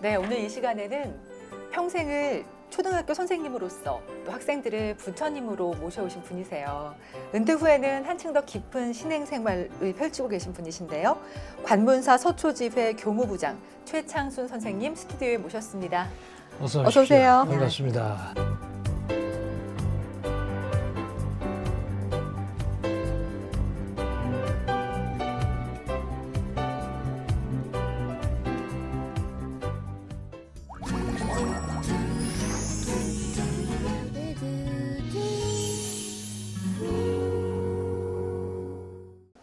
네, 오늘 이 시간에는 평생을 초등학교 선생님으로서 또 학생들을 부처님으로 모셔오신 분이세요. 은퇴 후에는 한층 더 깊은 신행 생활을 펼치고 계신 분이신데요. 관문사 서초지회 교무부장 최창순 선생님 스튜디오에 모셨습니다. 어서 오세요. 반갑습니다.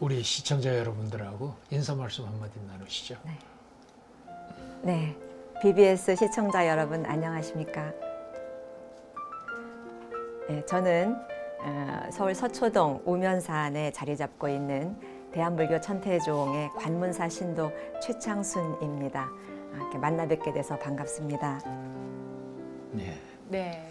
우리 시청자 여러분들하고 인사 말씀 한마디 나누시죠. 네, BBS 시청자 여러분 안녕하십니까? 네, 저는 서울 서초동 우면산에 자리 잡고 있는 대한불교 천태종의 관문사 신도 최창순입니다. 이렇게 만나 뵙게 돼서 반갑습니다. 네.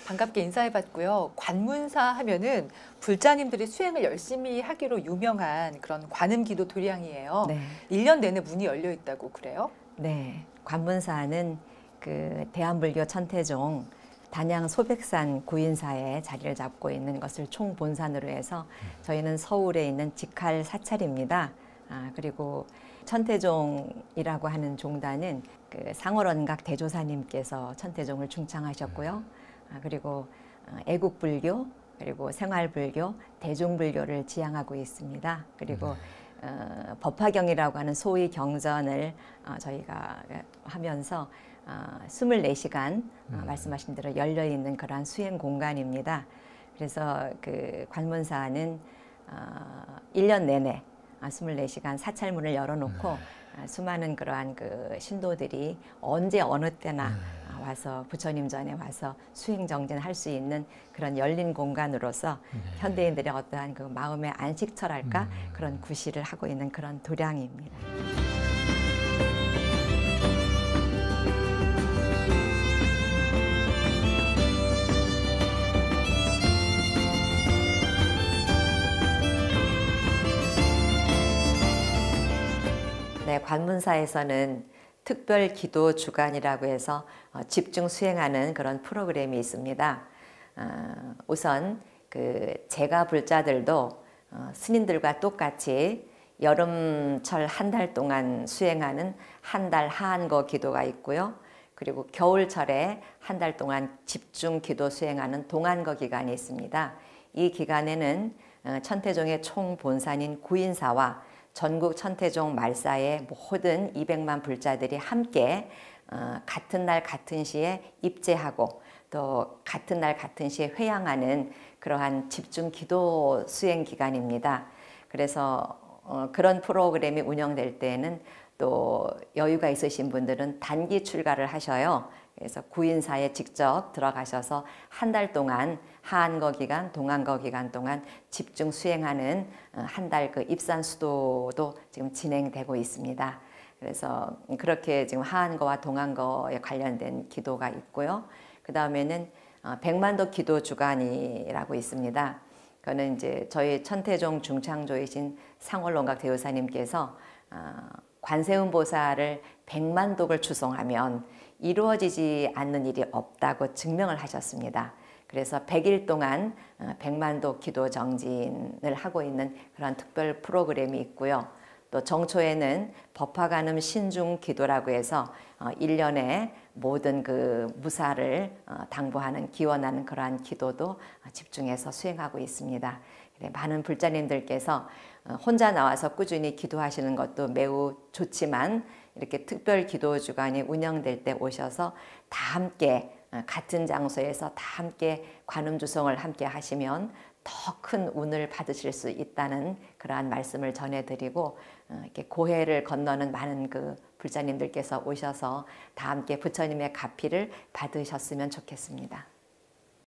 반갑게 인사해봤고요. 관문사 하면은 불자님들이 수행을 열심히 하기로 유명한 그런 관음기도 도량이에요. 네. 1년 내내 문이 열려 있다고 그래요? 네, 관문사는 그 대한불교 천태종 단양 소백산 구인사에 자리를 잡고 있는 것을 총본산으로 해서 저희는 서울에 있는 직할 사찰입니다. 그리고 천태종이라고 하는 종단은 그 상월원각 대조사님께서 천태종을 중창하셨고요. 그리고 애국불교, 그리고 생활불교, 대중불교를 지향하고 있습니다. 그리고 법화경이라고 하는 소위 경전을 저희가 하면서 24시간 말씀하신 대로 열려있는 그러한 수행 공간입니다. 그래서 그 관문사는 1년 내내 24시간 사찰문을 열어놓고 수많은 그러한 그 신도들이 언제 어느 때나 와서 부처님 전에 와서 수행 정진할 수 있는 그런 열린 공간으로서 현대인들의 어떠한 그 마음의 안식처랄까 그런 구실을 하고 있는 그런 도량입니다. 네, 관문사에서는 특별 기도 주간이라고 해서 집중 수행하는 그런 프로그램이 있습니다. 우선 그 제가 불자들도 스님들과 똑같이 여름철 한 달 동안 수행하는 한 달 하한거 기도가 있고요. 그리고 겨울철에 한 달 동안 집중 기도 수행하는 동안거 기간이 있습니다. 이 기간에는 천태종의 총본산인 구인사와 전국 천태종 말사의 모든 200만 불자들이 함께 같은 날 같은 시에 입제하고 또 같은 날 같은 시에 회향하는 그러한 집중 기도 수행 기간입니다. 그래서 그런 프로그램이 운영될 때에는 또 여유가 있으신 분들은 단기 출가를 하셔요. 그래서 구인사에 직접 들어가셔서 한 달 동안 하한거 기간, 동안거 기간 동안 집중 수행하는 한 달 그 입산 수도도 지금 진행되고 있습니다. 그래서 그렇게 지금 하한거와 동안거에 관련된 기도가 있고요. 그 다음에는 백만도 기도 주간이라고 있습니다. 그거는 이제 저희 천태종 중창조이신 상월원각 대우사님께서 관세음보살을 100만독을 추송하면 이루어지지 않는 일이 없다고 증명을 하셨습니다. 그래서 100일 동안 100만독 기도 정진을 하고 있는 그런 특별 프로그램이 있고요. 또 정초에는 법화관음 신중 기도라고 해서 1년에 모든 그 무사를 당부하는 기원하는 그러한 기도도 집중해서 수행하고 있습니다. 많은 불자님들께서 혼자 나와서 꾸준히 기도하시는 것도 매우 좋지만 이렇게 특별 기도 주간이 운영될 때 오셔서 다 함께 같은 장소에서 다 함께 관음 주송을 함께 하시면 더 큰 운을 받으실 수 있다는 그러한 말씀을 전해드리고 이렇게 고해를 건너는 많은 그 불자님들께서 오셔서 다 함께 부처님의 가피를 받으셨으면 좋겠습니다.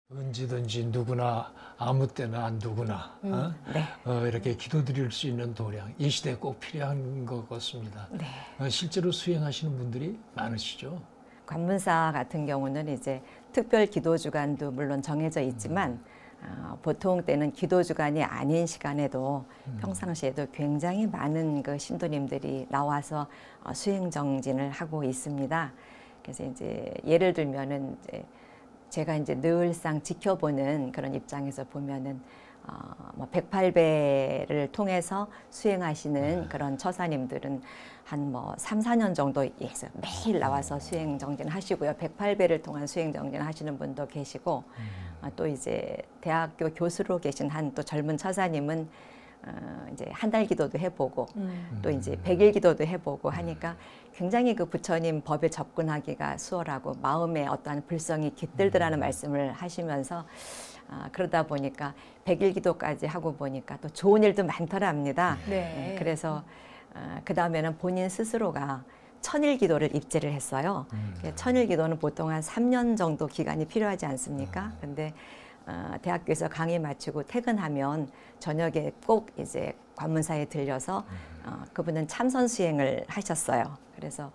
언제든지 누구나 아무 때나 누구나 네. 이렇게 기도드릴 수 있는 도량, 이 시대에 꼭 필요한 것 같습니다. 네. 실제로 수행하시는 분들이 많으시죠? 관문사 같은 경우는 이제 특별 기도 주간도 물론 정해져 있지만 보통 때는 기도 주간이 아닌 시간에도 평상시에도 굉장히 많은 그 신도님들이 나와서 수행 정진을 하고 있습니다. 그래서 이제 예를 들면은 이제 제가 이제 늘상 지켜보는 그런 입장에서 보면은 뭐 108배를 통해서 수행하시는 그런 처사님들은 한 뭐 3, 4년 정도 매일 나와서 수행 정진 하시고요. 108배를 통한 수행 정진 하시는 분도 계시고 또 이제 대학교 교수로 계신 한 또 젊은 처사님은 이제 한 달 기도도 해보고 또 이제 100일 기도도 해보고 하니까 굉장히 그 부처님 법에 접근하기가 수월하고 마음에 어떠한 불성이 깃들더라는 말씀을 하시면서 그러다 보니까 100일 기도까지 하고 보니까 또 좋은 일도 많더랍니다. 네. 그래서 그 다음에는 본인 스스로가 천일 기도를 입제를 했어요. 1000일 기도는 보통 한 3년 정도 기간이 필요하지 않습니까? 근데 대학교에서 강의 마치고 퇴근하면 저녁에 꼭 이제 관문사에 들려서 그분은 참선 수행을 하셨어요. 그래서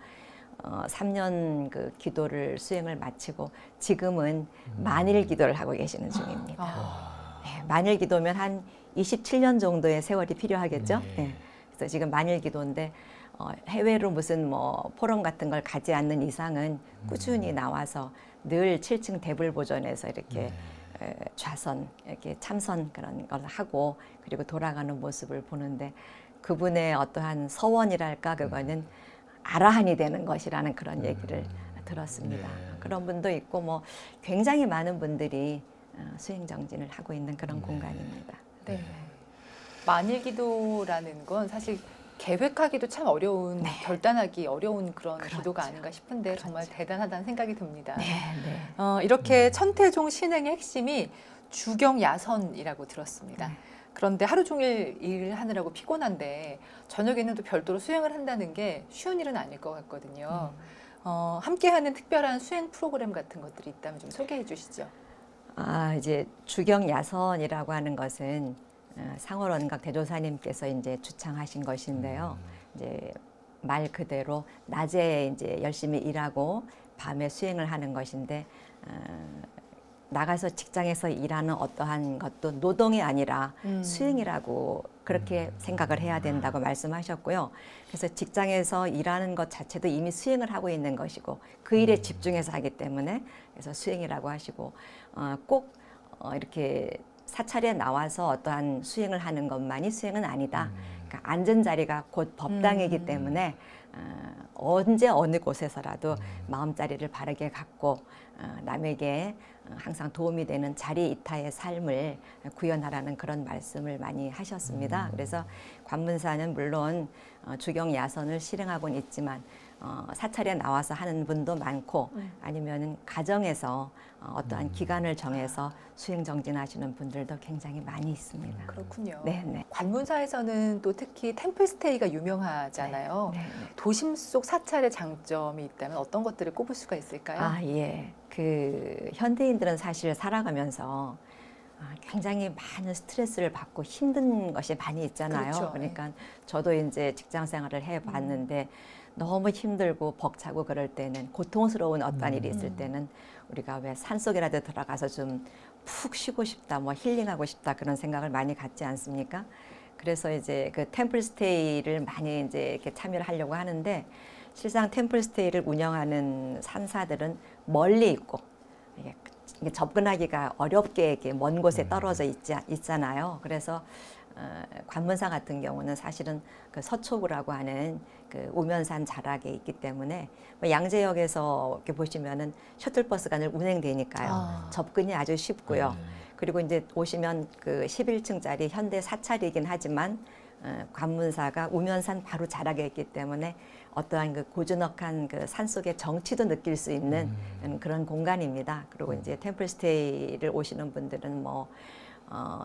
3년 그 기도를 수행을 마치고 지금은 만일 기도를 하고 계시는 중입니다. 네, 만일 기도면 한 27년 정도의 세월이 필요하겠죠. 네. 그래서 지금 만일 기도인데 해외로 무슨 뭐 포럼 같은 걸 가지 않는 이상은 꾸준히 나와서 늘 7층 대불보전에서 이렇게 좌선, 이렇게 참선 그런 걸 하고 그리고 돌아가는 모습을 보는데 그분의 어떠한 서원이랄까 그거는 아라한이 되는 것이라는 그런 얘기를 들었습니다. 그런 분도 있고 뭐 굉장히 많은 분들이 수행 정진을 하고 있는 그런 공간입니다. 네. 만일 기도라는 건 사실 계획하기도 참 어려운, 네. 결단하기 어려운 그런 그렇죠. 기도가 아닌가 싶은데 정말 대단하다는 생각이 듭니다. 네, 네. 이렇게 천태종 신행의 핵심이 주경야선이라고 들었습니다. 그런데 하루 종일 일을 하느라고 피곤한데 저녁에는 또 별도로 수행을 한다는 게 쉬운 일은 아닐 것 같거든요. 함께하는 특별한 수행 프로그램 같은 것들이 있다면 좀 소개해 주시죠. 이제 주경야선이라고 하는 것은 상월원각 대조사님께서 이제 주창하신 것인데요. 이제 말 그대로 낮에 이제 열심히 일하고 밤에 수행을 하는 것인데 나가서 직장에서 일하는 어떠한 것도 노동이 아니라 수행이라고 그렇게 생각을 해야 된다고 말씀하셨고요. 그래서 직장에서 일하는 것 자체도 이미 수행을 하고 있는 것이고 그 일에 집중해서 하기 때문에 그래서 수행이라고 하시고 꼭 이렇게 사찰에 나와서 어떠한 수행을 하는 것만이 수행은 아니다. 그러니까 앉은 자리가 곧 법당이기 때문에 언제 어느 곳에서라도 마음자리를 바르게 갖고 남에게 항상 도움이 되는 자리 이타의 삶을 구현하라는 그런 말씀을 많이 하셨습니다. 그래서 관문사는 물론 주경야선을 실행하고는 있지만 사찰에 나와서 하는 분도 많고 아니면은 가정에서 어떠한 기간을 정해서 수행 정진하시는 분들도 굉장히 많이 있습니다. 그렇군요. 네. 관문사에서는 또 특히 템플스테이가 유명하잖아요. 네. 도심 속 사찰의 장점이 있다면 어떤 것들을 꼽을 수가 있을까요? 예. 그 현대인들은 사실 살아가면서 굉장히 많은 스트레스를 받고 힘든 것이 많이 있잖아요. 그렇죠. 그러니까 저도 이제 직장 생활을 해봤는데 너무 힘들고 벅차고 그럴 때는 고통스러운 어떤 일이 있을 때는 우리가 왜 산속이라도 들어가서 좀 푹 쉬고 싶다, 뭐 힐링하고 싶다 그런 생각을 많이 갖지 않습니까? 그래서 이제 그 템플스테이를 많이 이제 이렇게 참여를 하려고 하는데 실상 템플스테이를 운영하는 산사들은 멀리 있고 이게 접근하기가 어렵게 이렇게 먼 곳에 떨어져 있잖아요. 그래서 관문사 같은 경우는 사실은 그 서초구라고 하는 그 우면산 자락에 있기 때문에 뭐 양재역에서 이렇게 보시면은 셔틀버스가 늘 운행되니까요. 접근이 아주 쉽고요. 그리고 이제 오시면 그 11층짜리 현대 사찰이긴 하지만 관문사가 우면산 바로 자락에 있기 때문에 어떠한 그 고즈넉한 그 산속의 정취도 느낄 수 있는 그런 공간입니다. 그리고 이제 템플스테이를 오시는 분들은 뭐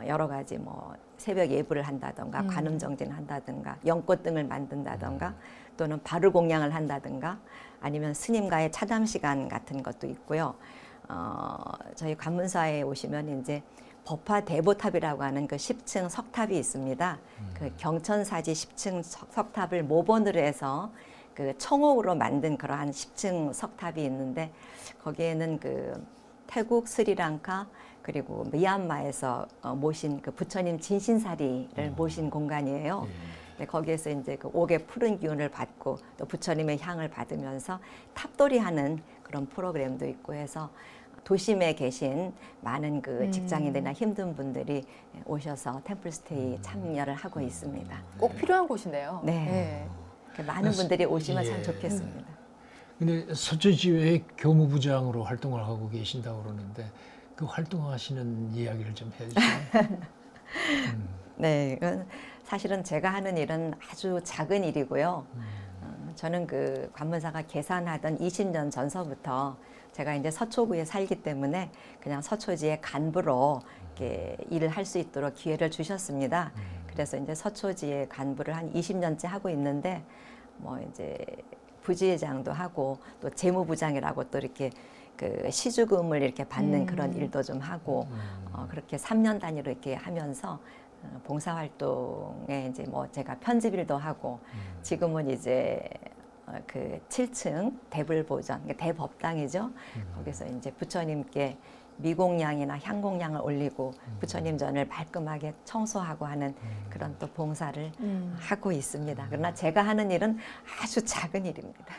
여러 가지 뭐 새벽 예불을 한다던가 관음 정진을 한다던가 연꽃등을 만든다던가 또는 바르 공양을 한다던가 아니면 스님과의 차담 시간 같은 것도 있고요. 저희 관문사에 오시면 이제 법화 대보탑이라고 하는 그 10층 석탑이 있습니다. 그 경천사지 10층 석탑을 모본으로 해서 그 청옥으로 만든 그러한 10층 석탑이 있는데 거기에는 그 태국, 스리랑카, 그리고 미얀마에서 모신 그 부처님 진신사리를 모신 공간이에요. 네, 거기에서 이제 그 옥의 푸른 기운을 받고 또 부처님의 향을 받으면서 탑돌이하는 그런 프로그램도 있고 해서 도심에 계신 많은 그 직장인들이나 힘든 분들이 오셔서 템플스테이 참여를 하고 있습니다. 꼭 필요한 곳이네요. 네. 많은 분들이 오시면 참 예. 좋겠습니다. 근데 서초지회의 교무부장으로 활동을 하고 계신다고 그러는데 그 활동하시는 이야기를 좀 해주세요. 네, 이건 사실은 제가 하는 일은 아주 작은 일이고요. 저는 그 관문사가 계산하던 20년 전서부터 제가 이제 서초구에 살기 때문에 그냥 서초지의 간부로 이렇게 일을 할 수 있도록 기회를 주셨습니다. 그래서 이제 서초지의 간부를 한 20년째 하고 있는데 뭐 이제 부지회장도 하고 또 재무부장이라고 또 이렇게 그 시주금을 이렇게 받는 그런 일도 좀 하고 그렇게 3년 단위로 이렇게 하면서 봉사활동에 이제 뭐 제가 편집일도 하고 지금은 이제 그 7층 대불보전, 대법당이죠. 거기서 이제 부처님께 미공양이나 향공양을 올리고 부처님 전을 말끔하게 청소하고 하는 그런 또 봉사를 하고 있습니다. 그러나 제가 하는 일은 아주 작은 일입니다.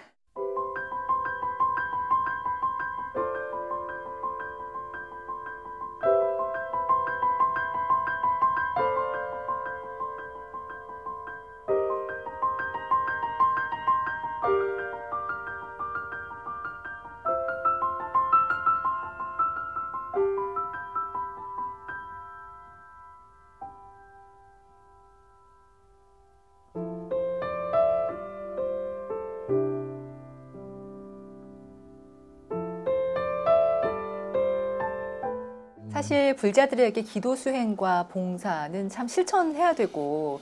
사실 불자들에게 기도 수행과 봉사는 참 실천해야 되고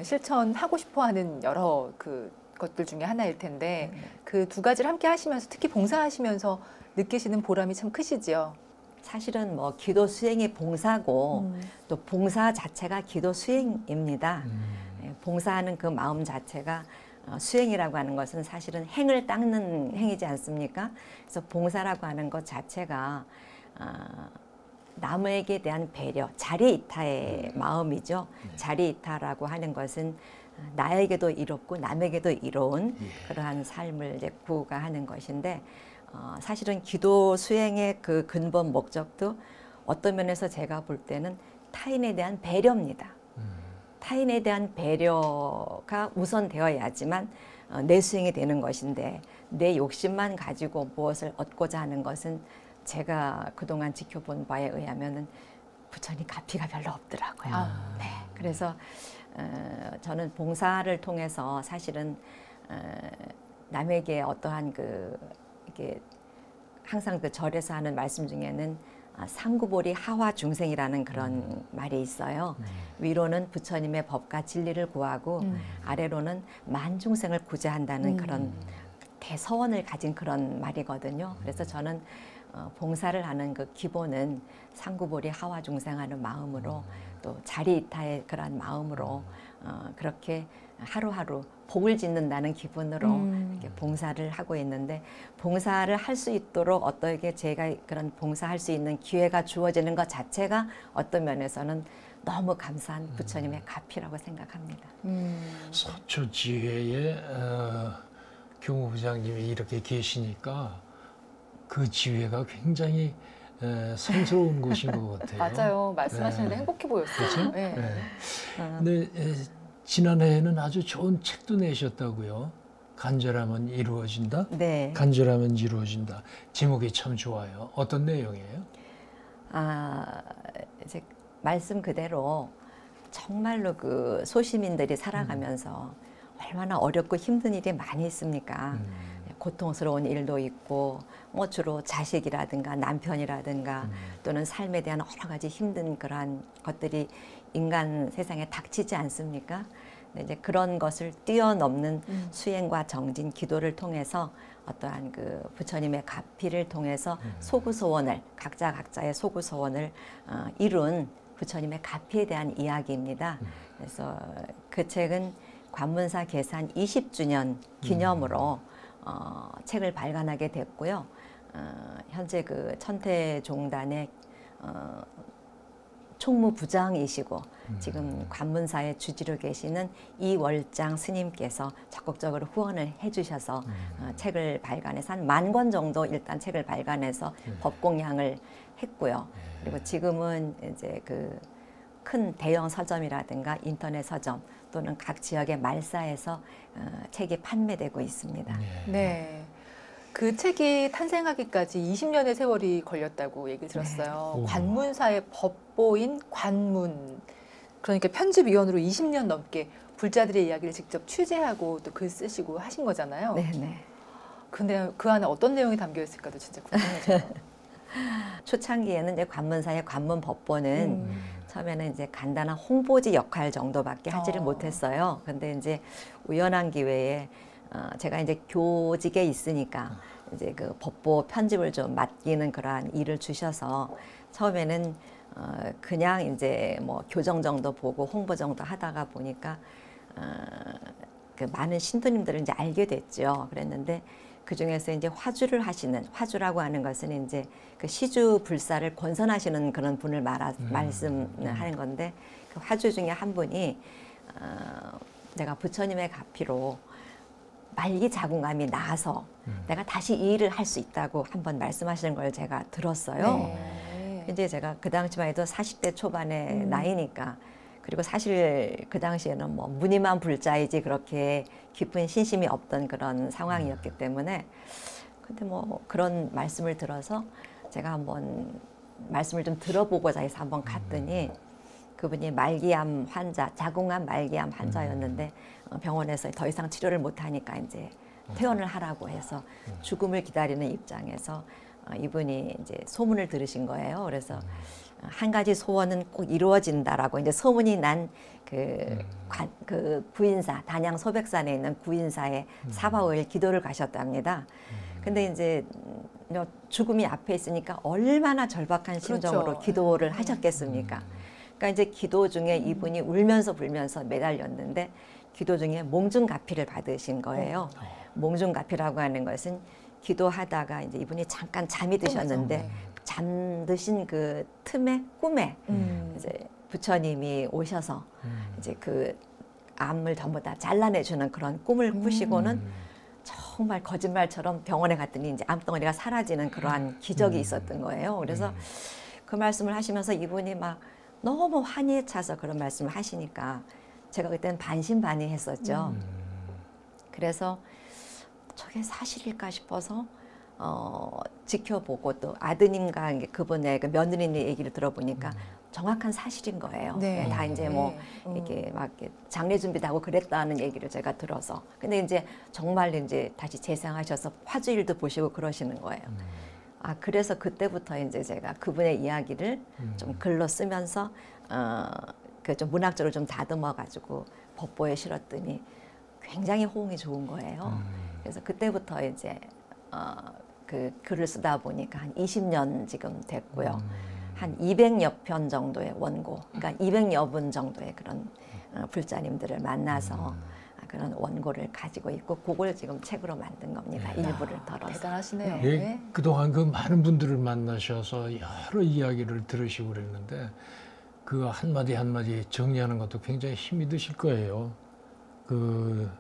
실천하고 싶어하는 여러 그 것들 중에 하나일 텐데 그 두 가지를 함께 하시면서 특히 봉사하시면서 느끼시는 보람이 참 크시지요. 사실은 뭐 기도 수행이 봉사고 또 봉사 자체가 기도 수행입니다. 봉사하는 그 마음 자체가 수행이라고 하는 것은 사실은 행을 닦는 행위지 않습니까? 그래서 봉사라고 하는 것 자체가 남에게 대한 배려, 자리이타의 마음이죠. 자리이타라고 하는 것은 나에게도 이롭고 남에게도 이로운 그러한 삶을 이제 구가하는 것인데 사실은 기도 수행의 그 근본 목적도 어떤 면에서 제가 볼 때는 타인에 대한 배려입니다. 타인에 대한 배려가 우선되어야지만 내 수행이 되는 것인데 내 욕심만 가지고 무엇을 얻고자 하는 것은 제가 그동안 지켜본 바에 의하면은 부처님 가피가 별로 없더라고요. 네, 그래서 저는 봉사를 통해서 사실은 남에게 어떠한 그 이게 항상 그 절에서 하는 말씀 중에는 상구보리 하화 중생이라는 그런 말이 있어요. 위로는 부처님의 법과 진리를 구하고 아래로는 만중생을 구제한다는 그런 대서원을 가진 그런 말이거든요. 그래서 저는 봉사를 하는 그 기본은 상구보리 하화 중생하는 마음으로 또 자리이타의 그런 마음으로 그렇게 하루하루 복을 짓는다는 기분으로 이렇게 봉사를 하고 있는데 봉사를 할 수 있도록 어떻게 제가 그런 봉사할 수 있는 기회가 주어지는 것 자체가 어떤 면에서는 너무 감사한 부처님의 가피라고 생각합니다. 서초지회에 교무부장님이 이렇게 계시니까 그 지회가 굉장히 성스러운 곳인 것 같아요. 맞아요. 말씀하시는데 행복해 보였어요. 그렇죠? 네. 근데 지난해에는 아주 좋은 책도 내셨다고요. 간절하면 이루어진다. 네. 간절하면 이루어진다. 제목이 참 좋아요. 어떤 내용이에요? 이제 말씀 그대로 정말로 그 소시민들이 살아가면서 얼마나 어렵고 힘든 일이 많이 있습니까? 고통스러운 일도 있고 뭐 주로 자식이라든가 남편이라든가 또는 삶에 대한 여러 가지 힘든 그러한 것들이 인간 세상에 닥치지 않습니까? 이제 그런 것을 뛰어넘는 수행과 정진, 기도를 통해서 어떠한 그 부처님의 가피를 통해서 소구소원을 각자의 소구소원을 이룬 부처님의 가피에 대한 이야기입니다. 그래서 그 책은 관문사 계산 20주년 기념으로 책을 발간하게 됐고요. 현재 그 천태종단의 총무부장이시고 지금 관문사에 주지로 계시는 이월장 스님께서 적극적으로 후원을 해주셔서 책을 발간해서 한 10,000권 정도 일단 책을 발간해서 법공양을 했고요. 그리고 지금은 이제 그 큰 대형 서점이라든가 인터넷 서점 또는 각 지역의 말사에서 책이 판매되고 있습니다. 네. 그 책이 탄생하기까지 20년의 세월이 걸렸다고 얘기 들었어요. 네. 관문사의 법보인 관문. 그러니까 편집위원으로 20년 넘게 불자들의 이야기를 직접 취재하고 또 글 쓰시고 하신 거잖아요. 네네. 근데 그 안에 어떤 내용이 담겨 있을까도 진짜 궁금해져요. 초창기에는 이제 관문사의 관문 법보는 처음에는 이제 간단한 홍보지 역할 정도밖에 하지를 못했어요. 근데 이제 우연한 기회에 제가 이제 교직에 있으니까 이제 그 법보 편집을 좀 맡기는 그러한 일을 주셔서 처음에는 그냥 이제 뭐 교정 정도 보고 홍보 정도 하다가 보니까 그 많은 신도님들을 이제 알게 됐죠. 그랬는데 그 중에서 이제 화주를 하시는, 화주라고 하는 것은 이제 그 시주 불사를 권선하시는 그런 분을 말씀하는 건데, 그 화주 중에 한 분이 내가 부처님의 가피로 말기 자궁암이 나아서 내가 다시 이 일을 할 수 있다고 한번 말씀하시는 걸 제가 들었어요. 네. 이제 제가 그 당시만 해도 40대 초반의 나이니까, 그리고 사실 그 당시에는 뭐 무늬만 불자이지 그렇게 깊은 신심이 없던 그런 상황이었기 때문에, 근데 뭐 그런 말씀을 들어서 제가 한번 말씀을 좀 들어보고자 해서 한번 갔더니 그분이 말기암 환자, 자궁암 말기암 환자였는데 병원에서 더 이상 치료를 못하니까 이제 퇴원을 하라고 해서 죽음을 기다리는 입장에서 이분이 이제 소문을 들으신 거예요. 그래서 한 가지 소원은 꼭 이루어진다라고 이제 소문이 난 그 구인사, 단양 소백산에 있는 구인사에 4박 5일 기도를 가셨답니다. 근데 이제 죽음이 앞에 있으니까 얼마나 절박한 심정으로 그렇죠. 기도를 하셨겠습니까? 그러니까 이제 기도 중에 이분이 울면서 불면서 매달렸는데 기도 중에 몽중가피를 받으신 거예요. 몽중가피라고 하는 것은 기도하다가 이제 이분이 잠깐 잠이 드셨는데 잠드신 그 틈에 꿈에 이제 부처님이 오셔서 이제 그 암을 전부 다 잘라내주는 그런 꿈을 꾸시고는 정말 거짓말처럼 병원에 갔더니 이제 암덩어리가 사라지는 그러한 기적이 있었던 거예요. 그래서 그 말씀을 하시면서 이분이 막 너무 환희에 차서 그런 말씀을 하시니까 제가 그때는 반신반의했었죠. 그래서 저게 사실일까 싶어서 지켜보고 또 아드님과 그분의 그 며느리의 얘기를 들어보니까 정확한 사실인 거예요. 네. 다 이제 뭐 이렇게 막 이렇게 장례 준비도 하고 그랬다는 얘기를 제가 들어서, 근데 이제 정말 이제 다시 재생하셔서 화주일도 보시고 그러시는 거예요. 아, 그래서 그때부터 이제 제가 그분의 이야기를 좀 글로 쓰면서 그 좀 문학적으로 좀 다듬어 가지고 법보에 실었더니 굉장히 호응이 좋은 거예요. 그래서 그때부터 이제 그 글을 쓰다 보니까 한 20년 지금 됐고요. 한 200여 편 정도의 원고, 그러니까 200여 분 정도의 그런 불자님들을 만나서 그런 원고를 가지고 있고, 그걸 지금 책으로 만든 겁니다. 일부를 덜어서. 대단하시네요. 예, 네. 그동안 그 많은 분들을 만나셔서 여러 이야기를 들으시고 그랬는데 그 한마디 한마디 정리하는 것도 굉장히 힘이 드실 거예요. 그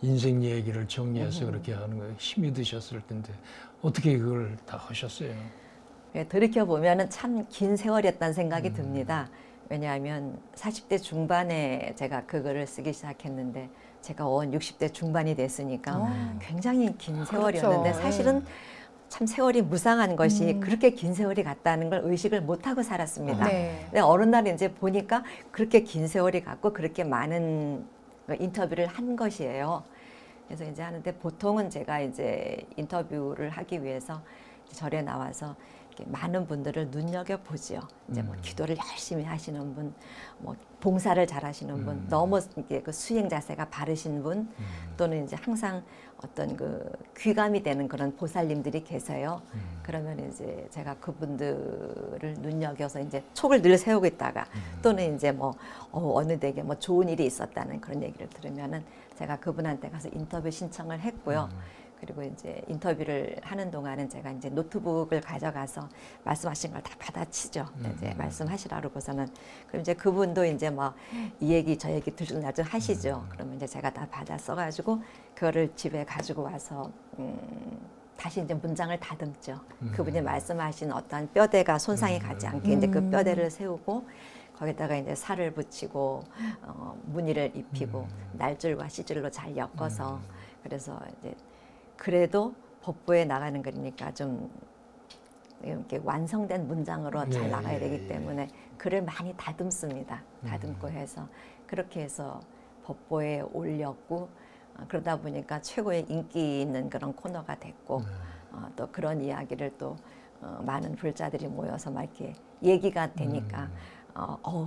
인생 얘기를 정리해서 그렇게 하는 거에 힘이 드셨을 텐데 어떻게 그걸 다 하셨어요? 예, 돌이켜보면 참 긴 세월이었다는 생각이 듭니다. 왜냐하면 40대 중반에 제가 그 글을 쓰기 시작했는데 제가 60대 중반이 됐으니까 굉장히 긴 세월이었는데, 그렇죠. 사실은 참 세월이 무상한 것이 그렇게 긴 세월이 갔다는 걸 의식을 못하고 살았습니다. 네. 근데 어느 날 이제 보니까 그렇게 긴 세월이 갔고 그렇게 많은 인터뷰를 한 것이에요. 그래서 이제 하는데 보통은 제가 이제 인터뷰를 하기 위해서 절에 나와서 많은 분들을 눈여겨보지요. 이제 뭐 기도를 열심히 하시는 분, 뭐 봉사를 잘하시는 분, 너무 이게 그 수행 자세가 바르신 분, 또는 이제 항상 어떤 그 귀감이 되는 그런 보살님들이 계세요. 그러면 이제 제가 그분들을 눈여겨서 이제 촉을 늘 세우고 있다가 또는 이제 뭐 어느 댁에 뭐 좋은 일이 있었다는 그런 얘기를 들으면은 제가 그분한테 가서 인터뷰 신청을 했고요. 그리고 이제 인터뷰를 하는 동안은 제가 이제 노트북을 가져가서 말씀하신 걸 다 받아치죠. 이제 말씀하시라 그러고서는 그럼 이제 그분도 이제 뭐 이 얘기 저 얘기 들쑥날쑥 하시죠. 그러면 이제 제가 다 받아 써가지고 그거를 집에 가지고 와서 다시 이제 문장을 다듬죠. 그분이 말씀하신 어떠한 뼈대가 손상이 가지 않게 이제 그 뼈대를 세우고 거기다가 이제 살을 붙이고 무늬를 입히고 날줄과 시줄로 잘 엮어서 그래서 이제 그래도 법보에 나가는 거니까 좀 이렇게 완성된 문장으로 잘 나가야 되기 때문에 글을 많이 다듬습니다. 다듬고 해서 그렇게 해서 법보에 올렸고 그러다 보니까 최고의 인기 있는 그런 코너가 됐고 또 그런 이야기를 또 많은 불자들이 모여서 막 이렇게 얘기가 되니까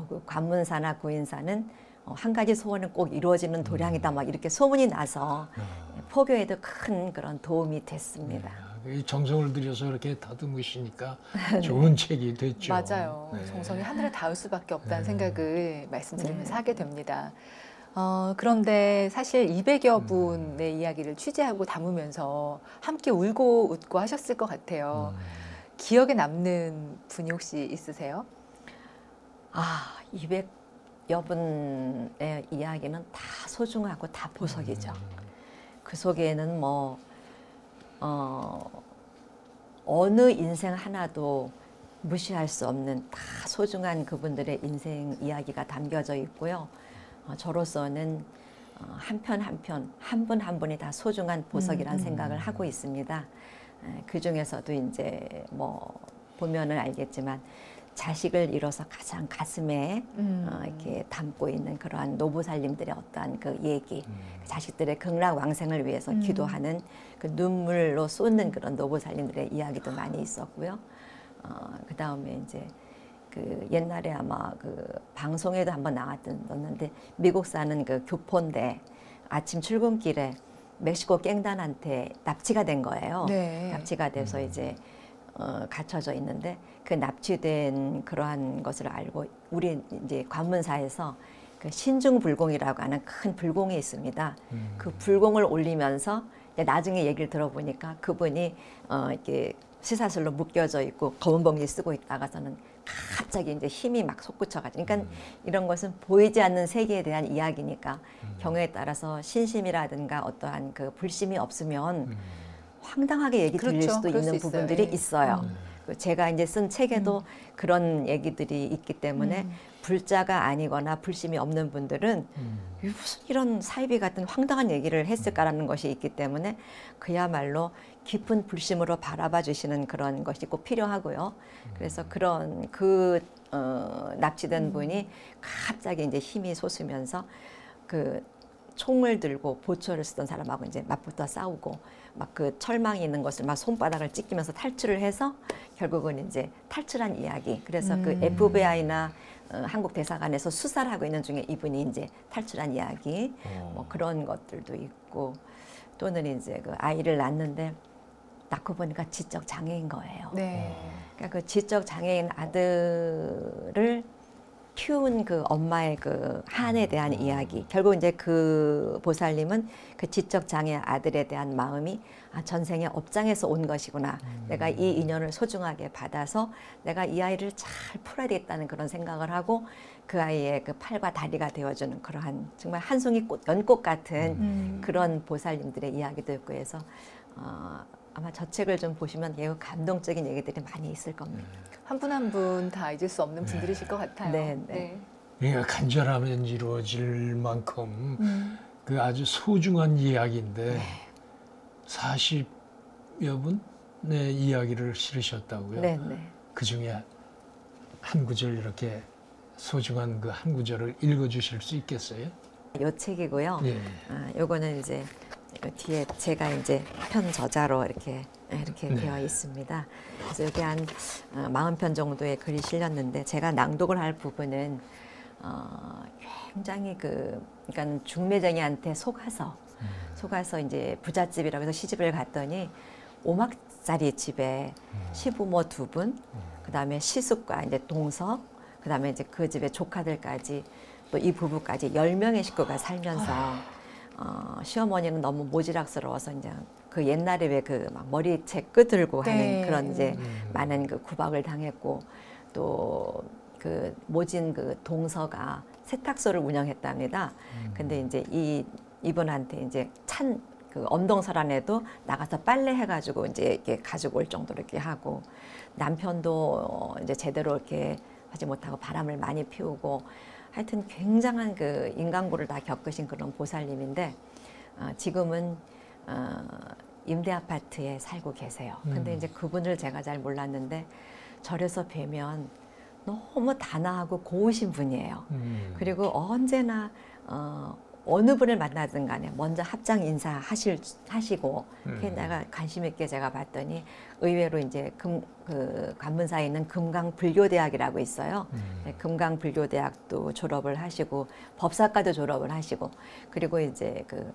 그 관문사나 구인사는 한 가지 소원은 꼭 이루어지는 도량이다 막 이렇게 소문이 나서 포교에도 큰 그런 도움이 됐습니다. 이 정성을 들여서 이렇게 다듬으시니까 좋은 책이 됐죠. 맞아요. 정성이 하늘을 닿을 수밖에 없다는 생각을 말씀드리면서 하게 됩니다. 그런데 사실 200여 분의 이야기를 취재하고 담으면서 함께 울고 웃고 하셨을 것 같아요. 기억에 남는 분이 혹시 있으세요? 200여 분의 이야기는 다 소중하고 다 보석이죠. 그 속에는 뭐 어느 인생 하나도 무시할 수 없는 다 소중한 그분들의 인생 이야기가 담겨져 있고요. 저로서는 한 편 한 편, 한 분 한 분이 다 소중한 보석이라는 생각을 하고 있습니다. 그 중에서도 이제 뭐 보면은 알겠지만 자식을 잃어서 가장 가슴에 이렇게 담고 있는 그러한 노부살님들의 어떠한 그 얘기, 자식들의 극락왕생을 위해서 기도하는 그 눈물로 쏟는 그런 노부살님들의 이야기도 많이 있었고요. 그 다음에 이제 그 옛날에 아마 그 방송에도 한번 나왔는데 미국 사는 그 교포인데 아침 출근길에 멕시코 깽단한테 납치가 된 거예요. 네. 납치가 돼서 이제 갇혀져 있는데 그 납치된 그러한 것을 알고 우리 이제 관문사에서 그 신중불공이라고 하는 큰 불공이 있습니다. 그 불공을 올리면서 나중에 얘기를 들어보니까 그분이 이렇게 쇠사슬로 묶여져 있고 검은 봉지 쓰고 있다가서는 갑자기 이제 힘이 막 솟구쳐가지고 그러니까 이런 것은 보이지 않는 세계에 대한 이야기니까 경우에 따라서 신심이라든가 어떠한 그 불심이 없으면 황당하게 얘기 들릴 그렇죠. 수도 그럴 있는 수 부분들이 있어요. 있어요. 제가 이제 쓴 책에도 그런 얘기들이 있기 때문에 불자가 아니거나 불심이 없는 분들은 무슨 이런 사이비 같은 황당한 얘기를 했을까라는 것이 있기 때문에 그야말로 깊은 불심으로 바라봐 주시는 그런 것이 꼭 필요하고요. 그래서 그런 납치된 분이 갑자기 이제 힘이 솟으면서 그 총을 들고 보초를 쓰던 사람하고 이제 맞붙어 싸우고 막 그 철망이 있는 것을 막 손바닥을 찢기면서 탈출을 해서 결국은 이제 탈출한 이야기. 그래서 그 FBI나 한국 대사관에서 수사를 하고 있는 중에 이분이 이제 탈출한 이야기. 뭐 그런 것들도 있고 또는 이제 그 아이를 낳는데 낳고 보니까 지적 장애인 거예요. 네. 그러니까 그 지적 장애인 아들을 키운 그 엄마의 그 한에 대한 이야기. 결국 이제 그 보살님은 그 지적 장애 아들에 대한 마음이 전생에 업장에서 온 것이구나. 내가 이 인연을 소중하게 받아서 내가 이 아이를 잘 풀어야 되겠다는 그런 생각을 하고 그 아이의 그 팔과 다리가 되어주는 그러한 정말 한 송이 연꽃 같은 그런 보살님들의 이야기도 있고 해서 아마 저 책을 좀 보시면 매우 감동적인 얘기들이 많이 있을 겁니다. 한 분 한 분 다 잊을 수 없는 분들이실 것 같아요. 네. 그러니까 간절하면 이루어질 만큼 그 아주 소중한 이야기인데 40여 분의 이야기를 실으셨다고요? 네. 그 중에 한 구절 이렇게 소중한 그 한 구절을 읽어주실 수 있겠어요? 요 책이고요. 네. 요거는 이제 뒤에 제가 이제 편 저자로 이렇게 네. 되어 있습니다. 그래서 여기 한 40편 정도의 글이 실렸는데 제가 낭독을 할 부분은 굉장히 그러니까 중매쟁이한테 속아서 이제 부잣집이라고 해서 시집을 갔더니 5막짜리 집에 시부모 2분, 그다음에 시숙과 이제 동석, 그다음에 이제 그 집의 조카들까지 또 이 부부까지 10명의 식구가 살면서 시어머니는 너무 모지락스러워서 이제 그 옛날에 왜 그 막 머리채 끄들고 네. 하는 그런 이제 많은 그 구박을 당했고 또 그 모진 그 동서가 세탁소를 운영했답니다. 근데 이제 이분한테 이제 찬 그 엄동설안에도 나가서 빨래 해가지고 이제 이렇게 가지고 올 정도로 이렇게 하고 남편도 이제 제대로 이렇게 하지 못하고 바람을 많이 피우고 하여튼 굉장한 그 인간고를 다 겪으신 그런 보살님인데 지금은 임대 아파트에 살고 계세요. 근데 이제 그분을 제가 잘 몰랐는데 절에서 뵈면 너무 단아하고 고우신 분이에요. 그리고 언제나 어느 분을 만나든 간에 먼저 합장 인사하시고 내가 관심 있게 제가 봤더니 의외로 이제 그 관문사에 있는 금강불교대학이라고 있어요. 네, 금강불교대학도 졸업을 하시고 법사과도 졸업을 하시고 그리고 이제 그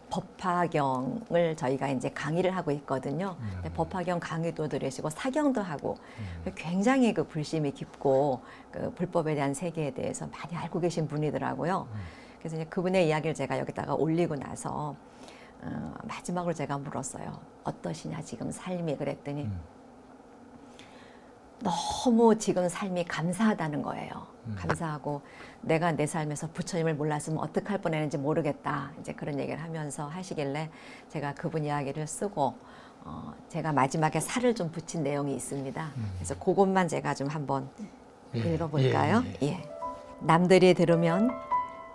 법화경을 저희가 이제 강의를 하고 있거든요. 법화경 강의도 들으시고 사경도 하고 굉장히 그 불심이 깊고 그 불법에 대한 세계에 대해서 많이 알고 계신 분이더라고요. 그래서 이제 그분의 이야기를 제가 여기다가 올리고 나서 마지막으로 제가 물었어요. 어떠시냐 지금 삶이 그랬더니 너무 지금 삶이 감사하다는 거예요. 감사하고 내가 내 삶에서 부처님을 몰랐으면 어떡할 뻔했는지 모르겠다. 이제 그런 얘기를 하면서 하시길래 제가 그분 이야기를 쓰고 제가 마지막에 살을 좀 붙인 내용이 있습니다. 그래서 그것만 제가 좀 한번 읽어볼까요? 예. 남들이 들으면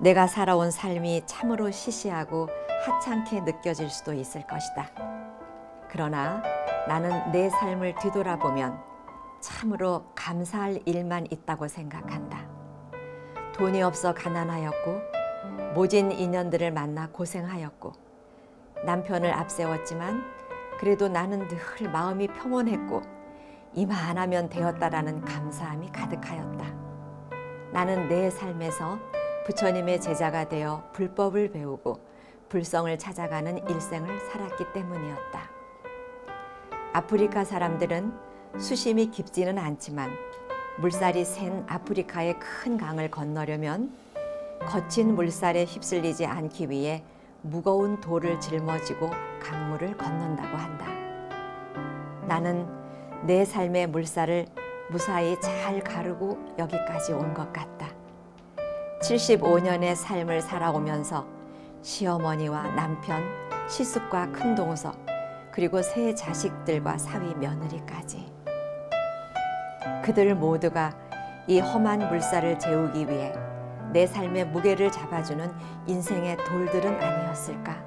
내가 살아온 삶이 참으로 시시하고 하찮게 느껴질 수도 있을 것이다. 그러나 나는 내 삶을 뒤돌아보면 참으로 감사할 일만 있다고 생각한다. 돈이 없어 가난하였고 모진 인연들을 만나 고생하였고 남편을 앞세웠지만 그래도 나는 늘 마음이 평온했고 이만하면 되었다라는 감사함이 가득하였다. 나는 내 삶에서 부처님의 제자가 되어 불법을 배우고 불성을 찾아가는 일생을 살았기 때문이었다. 아프리카 사람들은 수심이 깊지는 않지만 물살이 센 아프리카의 큰 강을 건너려면 거친 물살에 휩쓸리지 않기 위해 무거운 돌을 짊어지고 강물을 건넌다고 한다. 나는 내 삶의 물살을 무사히 잘 가르고 여기까지 온 것 같다. 75년의 삶을 살아오면서 시어머니와 남편, 시숙과 큰동서 그리고 세 자식들과 사위 며느리까지 그들 모두가 이 험한 물살을 재우기 위해 내 삶의 무게를 잡아주는 인생의 돌들은 아니었을까?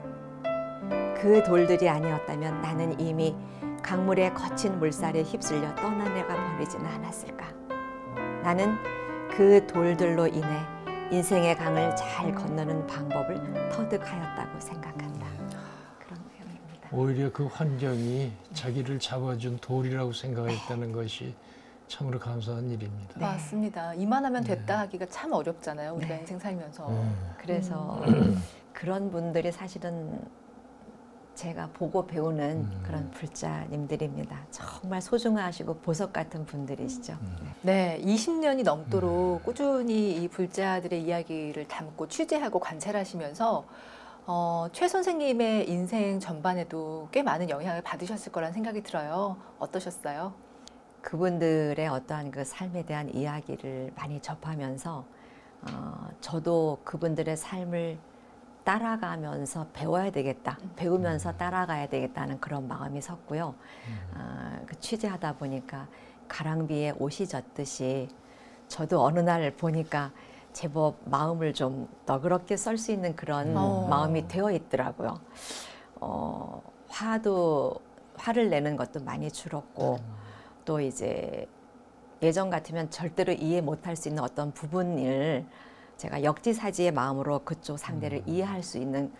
그 돌들이 아니었다면 나는 이미 강물의 거친 물살에 휩쓸려 떠나내가 버리지는 않았을까? 나는 그 돌들로 인해 인생의 강을 잘 건너는 방법을 터득하였다고 생각한다. 그런 내용입니다. 오히려 그 환경이 자기를 잡아준 돌이라고 생각했다는 것이 참으로 감사한 일입니다. 네. 맞습니다. 이만하면 됐다 하기가 참 어렵잖아요. 우리가 인생 살면서. 그래서 그런 분들이 사실은 제가 보고 배우는 그런 불자님들입니다. 정말 소중하시고 보석 같은 분들이시죠. 네, 20년이 넘도록 꾸준히 이 불자들의 이야기를 담고 취재하고 관찰하시면서 최 선생님의 인생 전반에도 꽤 많은 영향을 받으셨을 거라는 생각이 들어요. 어떠셨어요? 그분들의 어떠한 그 삶에 대한 이야기를 많이 접하면서 저도 그분들의 삶을 따라가면서 배워야 되겠다, 배우면서 따라가야 되겠다는 그런 마음이 섰고요. 그 취재하다 보니까 가랑비에 옷이 젖듯이 저도 어느 날 보니까 제법 마음을 좀 너그럽게 썰 수 있는 그런 마음이 되어 있더라고요. 화를 내는 것도 많이 줄었고 또 이제 예전 같으면 절대로 이해 못할 수 있는 어떤 부분을 제가 역지사지의 마음으로 그쪽 상대를 이해할 수 있는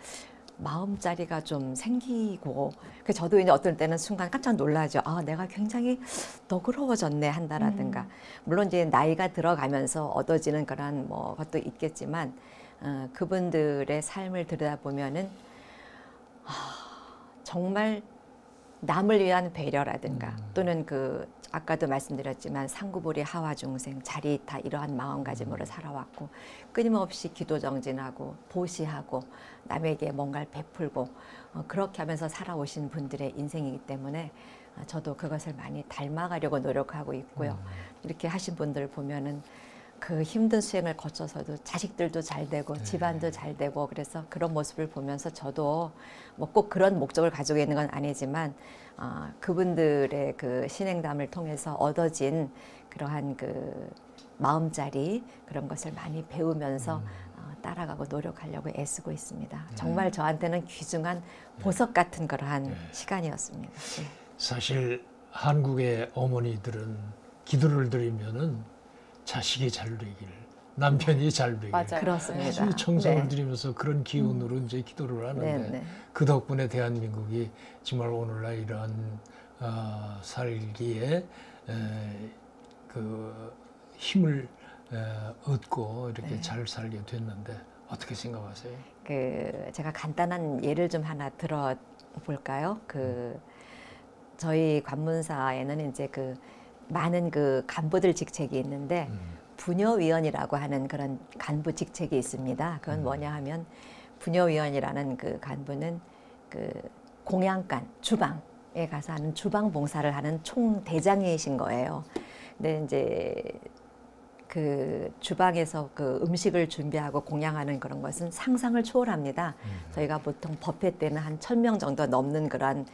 마음자리가 좀 생기고 저도 이제 어떨 때는 순간 깜짝 놀라죠. 아, 내가 굉장히 너그러워졌네 한다라든가. 물론 이제 나이가 들어가면서 얻어지는 그런 뭐 것도 있겠지만 그분들의 삶을 들여다보면은 정말 남을 위한 배려라든가 또는 아까도 말씀드렸지만 상구보리 하와중생 자리타 이러한 마음가짐으로 살아왔고 끊임없이 기도 정진하고 보시하고 남에게 뭔가를 베풀고 그렇게 하면서 살아오신 분들의 인생이기 때문에 저도 그것을 많이 닮아가려고 노력하고 있고요. 이렇게 하신 분들 보면은 그 힘든 수행을 거쳐서도 자식들도 잘 되고 집안도 잘 되고 그래서 그런 모습을 보면서 저도 뭐 꼭 그런 목적을 가지고 있는 건 아니지만 그분들의 그 신행담을 통해서 얻어진 그러한 그 마음자리 그런 것을 많이 배우면서 따라가고 노력하려고 애쓰고 있습니다. 정말 저한테는 귀중한 보석 같은 그러한 시간이었습니다. 네. 사실 한국의 어머니들은 기도를 드리면은 자식이 잘 되길, 남편이 잘 되길. 맞아요. 그렇습니다. 청성을 네. 드리면서 그런 기운으로 이제 기도를 하는데 네, 네. 그 덕분에 대한민국이 정말 오늘날 이러한 살기에 그 힘을 얻고 이렇게 네. 잘 살게 됐는데 어떻게 생각하세요? 제가 간단한 예를 좀 하나 들어볼까요? 저희 관문사에는 이제 많은 간부들 직책이 있는데 부녀위원이라고 하는 그런 간부 직책이 있습니다. 그건 뭐냐 하면 부녀위원이라는 그 간부는 공양간 주방에 가서 하는 주방 봉사를 하는 총대장이신 거예요. 근데 이제 주방에서 음식을 준비하고 공양하는 그런 것은 상상을 초월합니다. 저희가 보통 뷔페 때는 한 1000명 정도 넘는 그런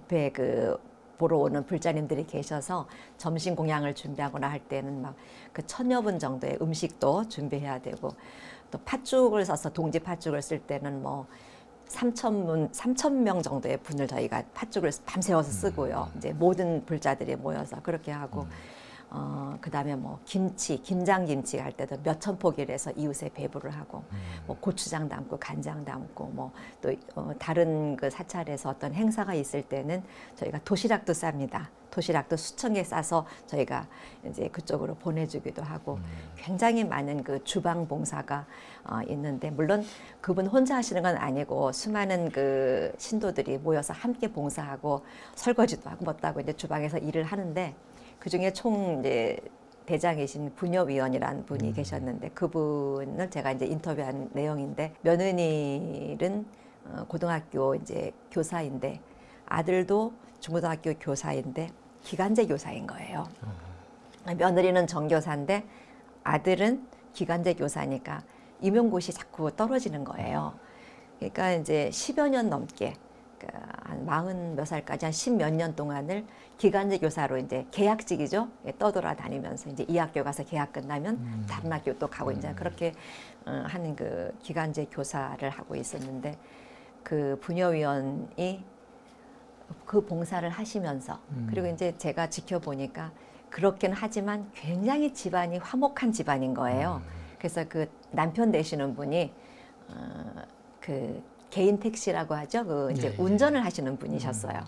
뷔페 보러 오는 불자님들이 계셔서 점심 공양을 준비하거나 할 때는 막 1000여 분 정도의 음식도 준비해야 되고 또 팥죽을 써서 동지 팥죽을 쓸 때는 뭐 3,000명 정도의 분을 저희가 팥죽을 밤새워서 쓰고요. 이제 모든 불자들이 모여서 그렇게 하고 그다음에 뭐 김장김치 할 때도 몇천 포기를 해서 이웃에 배부를 하고 뭐 고추장 담고 간장 담고 뭐 또 다른 사찰에서 어떤 행사가 있을 때는 저희가 도시락도 쌉니다. 도시락도 수천 개 싸서 저희가 이제 그쪽으로 보내주기도 하고 굉장히 많은 주방 봉사가 있는데 물론 그분 혼자 하시는 건 아니고 수많은 신도들이 모여서 함께 봉사하고 설거지도 하고 뭐도 하고 이제 주방에서 일을 하는데 그 중에 이제 대장이신 부녀위원이라는 분이 계셨는데 그분을 제가 이제 인터뷰한 내용인데 며느리는 고등학교 이제 교사인데 아들도 중고등학교 교사인데 기간제 교사인 거예요. 며느리는 정교사인데 아들은 기간제 교사니까 임용고시 자꾸 떨어지는 거예요. 그러니까 이제 10여 년 넘게 한 40 몇 살까지 한 10 몇 년 동안을 기간제 교사로 이제 계약직이죠. 떠돌아다니면서 이제 이 학교 가서 계약 끝나면 다른 학교 또 가고 이제 그렇게 하는 기간제 교사를 하고 있었는데 부녀위원이 봉사를 하시면서 그리고 이제 제가 지켜보니까 그렇긴 하지만 굉장히 집안이 화목한 집안인 거예요. 그래서 남편 되시는 분이 개인 택시라고 하죠. 이제 운전을 하시는 분이셨어요.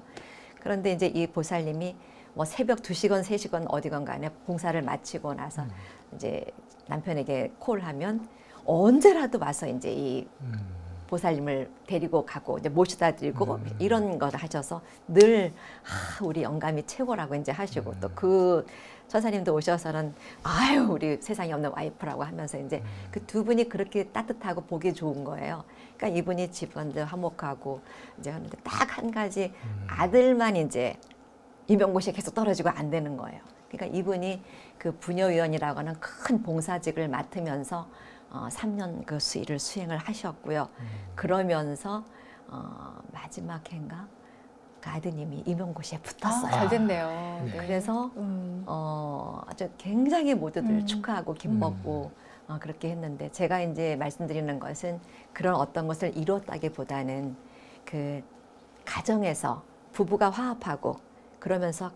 그런데 이제 이 보살님이 뭐 새벽 2시건 3시건 어디건 간에 봉사를 마치고 나서 이제 남편에게 콜하면 언제라도 와서 이제 이 보살님을 데리고 가고 이제 모시다 드리고 이런 걸 하셔서 늘 우리 영감이 최고라고 이제 하시고 또 천사님도 오셔서는 아유 우리 세상에 없는 와이프라고 하면서 이제 두 분이 그렇게 따뜻하고 보기 좋은 거예요. 그러니까 이분이 집안도 화목하고 이제 하는데 딱 한 가지 아들만 이제 임용고시에 계속 떨어지고 안 되는 거예요. 그러니까 이분이 부녀위원이라고 하는 큰 봉사직을 맡으면서 3년 수일을 수행을 하셨고요. 그러면서 마지막 해인가 아드님이 임용고시에 붙었어요. 잘 됐네요. 네. 그래서 아주 굉장히 모두들 축하하고 기뻤고 그렇게 했는데 제가 이제 말씀드리는 것은 그런 어떤 것을 이뤘다기보다는 가정에서 부부가 화합하고 그러면서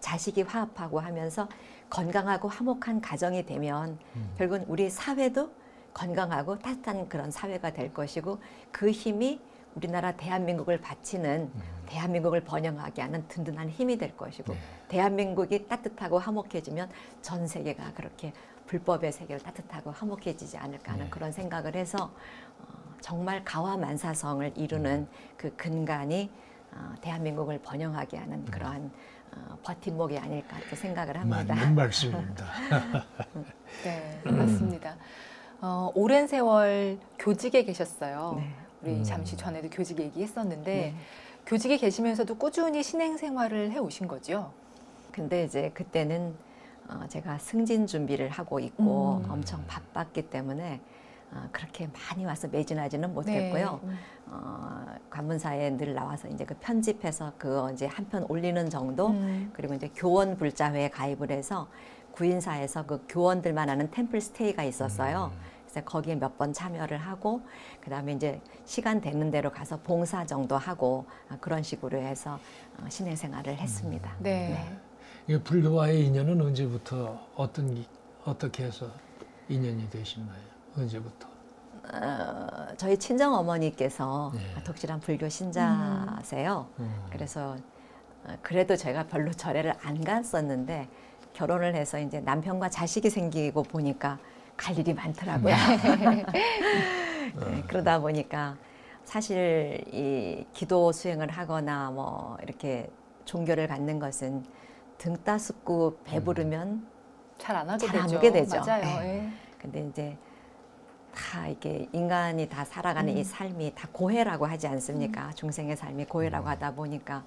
자식이 화합하고 하면서 건강하고 화목한 가정이 되면 결국은 우리 사회도 건강하고 따뜻한 그런 사회가 될 것이고 그 힘이 우리나라 대한민국을 바치는 대한민국을 번영하게 하는 든든한 힘이 될 것이고 대한민국이 따뜻하고 화목해지면 전 세계가 그렇게 불법의 세계로 따뜻하고 화목해지지 않을까 하는 그런 생각을 해서 정말 가와만사성을 이루는 근간이 대한민국을 번영하게 하는 그러한 버팀목이 아닐까 이렇게 생각을 합니다. 맞는 말씀입니다. 네, 맞습니다. 오랜 세월 교직에 계셨어요. 네. 우리 잠시 전에도 교직 얘기했었는데 네. 교직에 계시면서도 꾸준히 신행 생활을 해오신 거죠? 근데 이제 그때는 제가 승진 준비를 하고 있고 엄청 바빴기 때문에 그렇게 많이 와서 매진하지는 못했고요. 네. 관문사에 늘 나와서 이제 그 편집해서 그거 이제 한 편 올리는 정도. 그리고 이제 교원 불자회에 가입을 해서 구인사에서 그 교원들만 하는 템플 스테이가 있었어요. 그래서 거기에 몇 번 참여를 하고 그다음에 이제 시간 되는 대로 가서 봉사 정도 하고 그런 식으로 해서 신행 생활을 했습니다. 네. 이 불교와의 인연은 언제부터 어떻게 해서 인연이 되셨나요? 언제부터? 저희 친정 어머니께서 네. 독실한 불교 신자세요. 그래서 그래도 제가 별로 절에를 안 갔었는데 결혼을 해서 이제 남편과 자식이 생기고 보니까 갈 일이 많더라고요. 네, 그러다 보니까 사실 이 기도 수행을 하거나 뭐 이렇게 종교를 갖는 것은 등 따숩고 배부르면 잘 안 하게 잘 안 되죠. 오게 되죠. 맞아요. 네. 예. 근데 이제 다 이게 인간이 다 살아가는 이 삶이 다 고해라고 하지 않습니까? 중생의 삶이 고해라고 하다 보니까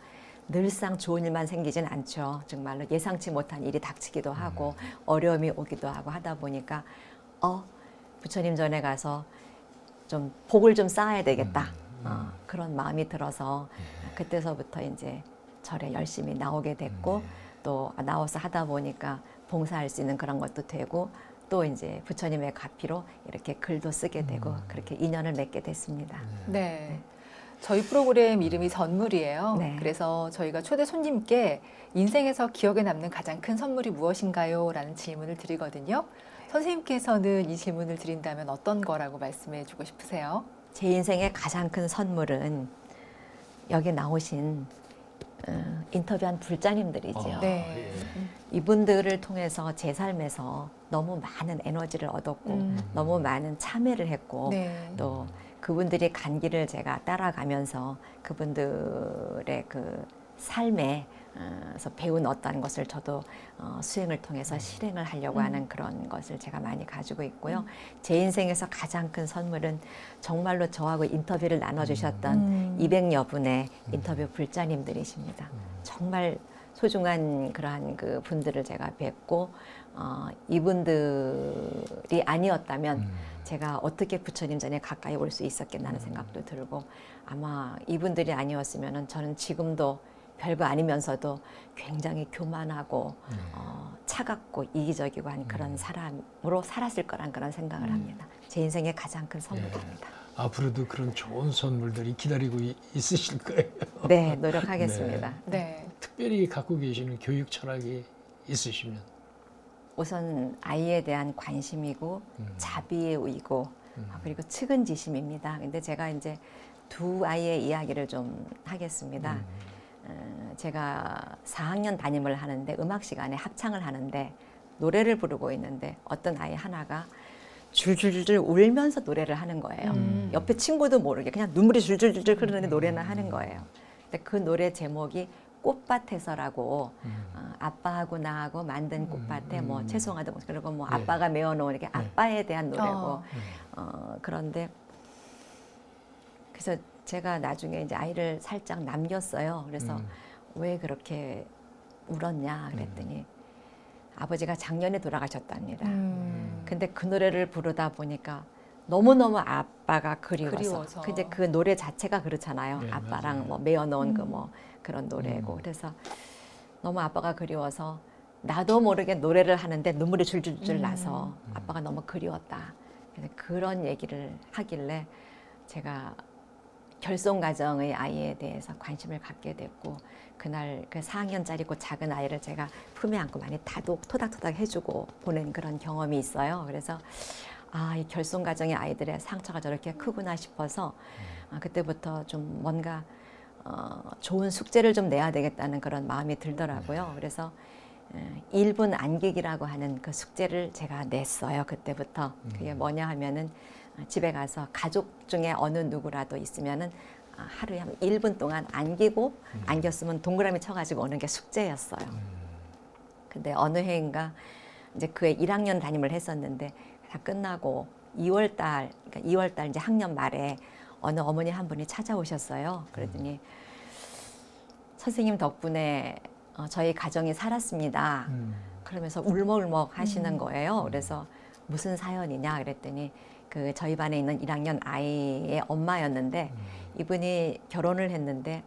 늘상 좋은 일만 생기진 않죠. 정말로 예상치 못한 일이 닥치기도 하고 어려움이 오기도 하고 하다 보니까 부처님 전에 가서 좀 복을 좀 쌓아야 되겠다. 그런 마음이 들어서 그때서부터 이제 절에 열심히 나오게 됐고 또 나와서 하다 보니까 봉사할 수 있는 그런 것도 되고 또 이제 부처님의 가피로 이렇게 글도 쓰게 되고 그렇게 인연을 맺게 됐습니다. 네. 저희 프로그램 이름이 선물이에요. 네. 그래서 저희가 초대 손님께 인생에서 기억에 남는 가장 큰 선물이 무엇인가요? 라는 질문을 드리거든요. 선생님께서는 이 질문을 드린다면 어떤 거라고 말씀해 주고 싶으세요? 제 인생의 가장 큰 선물은 여기 나오신 인터뷰한 불자님들이죠. 네. 이분들을 통해서 제 삶에서 너무 많은 에너지를 얻었고 너무 많은 참회를 했고 네. 또 그분들이 간 길을 제가 따라가면서 그분들의 그 삶에서 배운 어떤 것을 저도 수행을 통해서 실행을 하려고 하는 그런 것을 제가 많이 가지고 있고요. 제 인생에서 가장 큰 선물은 정말로 저하고 인터뷰를 나눠주셨던 200여 분의 인터뷰 불자님들이십니다. 정말 소중한 그러한 그 분들을 제가 뵙고 이분들이 아니었다면 제가 어떻게 부처님 전에 가까이 올 수 있었겠나는 생각도 들고 아마 이분들이 아니었으면 저는 지금도 별거 아니면서도 굉장히 교만하고 차갑고 이기적이고 한 그런 사람으로 살았을 거란 그런 생각을 합니다. 제 인생의 가장 큰 선물입니다. 앞으로도 그런 좋은 선물들이 기다리고 있으실 거예요. 네, 노력하겠습니다. 네. 특별히 갖고 계시는 교육 철학이 있으시면 우선 아이에 대한 관심이고 자비이고 그리고 측은지심입니다. 근데 제가 이제 두 아이의 이야기를 좀 하겠습니다. 제가 4학년 담임을 하는데 음악 시간에 합창을 하는데 노래를 부르고 있는데 어떤 아이 하나가 줄줄줄 울면서 노래를 하는 거예요. 옆에 친구도 모르게 그냥 눈물이 줄줄줄 흐르는데 노래는 하는 거예요. 근데 그 노래 제목이 꽃밭에서라고 아빠하고 나하고 만든 꽃밭에 뭐 채송하다 그리고 뭐 아빠가 메어놓은 이렇게 아빠에 대한 노래고 그런데 그래서 제가 나중에 이제 아이를 살짝 남겼어요. 그래서 왜 그렇게 울었냐 그랬더니 아버지가 작년에 돌아가셨답니다. 근데 그 노래를 부르다 보니까 너무너무 아빠가 그리워서. 근데 그 노래 자체가 그렇잖아요. 네, 아빠랑 맞아요. 뭐 메어놓은 그 뭐 그런 노래고. 그래서 너무 아빠가 그리워서 나도 모르게 노래를 하는데 눈물이 줄줄줄 나서 아빠가 너무 그리웠다. 그래서 그런 얘기를 하길래 제가 결손가정의 아이에 대해서 관심을 갖게 됐고 그날 그 4학년짜리 그 작은 아이를 제가 품에 안고 많이 토닥토닥 해주고 보낸 그런 경험이 있어요. 그래서 이 결손가정의 아이들의 상처가 저렇게 크구나 싶어서 그때부터 좀 뭔가 좋은 숙제를 좀 내야 되겠다는 그런 마음이 들더라고요. 그래서 1분 안기기라고 하는 그 숙제를 제가 냈어요. 그때부터. 그게 뭐냐 하면은 집에 가서 가족 중에 어느 누구라도 있으면은 하루에 한 1분 동안 안기고 안겼으면 동그라미 쳐가지고 오는 게 숙제였어요. 근데 어느 해인가 이제 그해 1학년 담임을 했었는데 다 끝나고 2월달, 그러니까 2월달 이제 학년 말에 어느 어머니 한 분이 찾아오셨어요. 그러더니 선생님 덕분에 저희 가정이 살았습니다. 그러면서 울먹울먹 하시는 거예요. 그래서 무슨 사연이냐 그랬더니 그 저희 반에 있는 1학년 아이의 엄마였는데 이분이 결혼을 했는데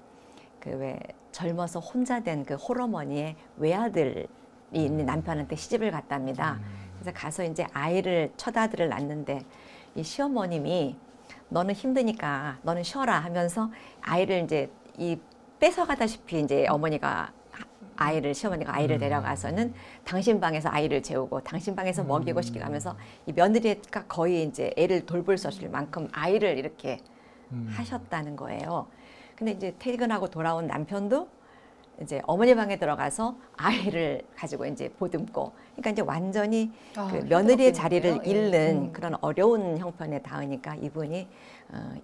그 왜 젊어서 혼자 된 그 홀어머니의 외아들이 있는 남편한테 시집을 갔답니다. 그래서 가서 이제 아이를 첫 아들을 낳는데 이 시어머님이 너는 힘드니까 너는 쉬어라 하면서 아이를 이제 이 뺏어가다시피 이제 어머니가 시어머니가 아이를 데려가서는 당신 방에서 아이를 재우고 당신 방에서 먹이고 시키고 하면서 이 며느리가 거의 이제 애를 돌볼 수 없을 만큼 아이를 이렇게 하셨다는 거예요. 근데 이제 퇴근하고 돌아온 남편도 이제 어머니 방에 들어가서 아이를 가지고 이제 보듬고, 그러니까 이제 완전히 그 며느리의 자리를 잃는 그런 어려운 형편에 닿으니까 이분이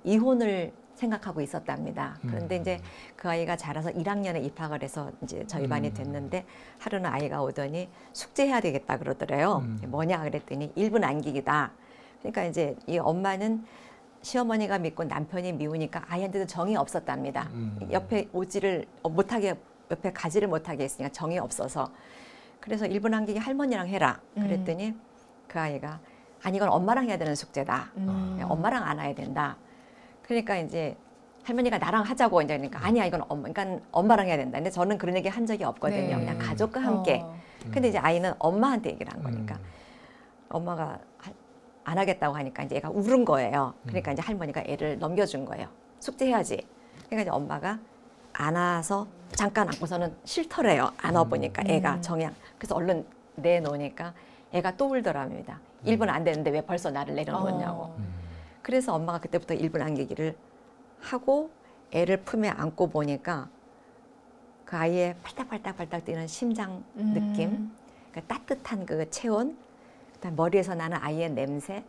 이혼을 생각하고 있었답니다. 그런데 이제 그 아이가 자라서 1학년에 입학을 해서 이제 저희 반이 됐는데 하루는 아이가 오더니 숙제해야 되겠다 그러더래요. 뭐냐 그랬더니 1분 안기기다. 그러니까 이제 이 엄마는 시어머니가 믿고 남편이 미우니까 아이한테도 정이 없었답니다. 옆에 오지를 못하게, 옆에 가지를 못하게 했으니까 정이 없어서. 그래서 1분 안기기 할머니랑 해라 그랬더니 그 아이가 아니 이건 엄마랑 해야 되는 숙제다. 엄마랑 안 해야 된다. 그러니까 이제 할머니가 나랑 하자고 이제 그러니까 아니야 이건 그러니까 엄마랑 해야 된다. 근데 저는 그런 얘기 한 적이 없거든요. 네. 그냥 가족과 함께. 근데 이제 아이는 엄마한테 얘기를 한 거니까 엄마가 안 하겠다고 하니까 이제 애가 울은 거예요. 그러니까 이제 할머니가 애를 넘겨준 거예요. 숙제해야지. 그러니까 이제 엄마가 안아서 잠깐 안고서는 싫더래요. 안아보니까 애가 정양. 그래서 얼른 내놓으니까 애가 또 울더랍니다. 1분 안 됐는데 왜 벌써 나를 내려놓냐고. 그래서 엄마가 그때부터 1분 안기기를 하고 애를 품에 안고 보니까 그 아이의 팔딱팔딱 뛰는 심장 느낌, 그 따뜻한 그 체온, 그다음 머리에서 나는 아이의 냄새,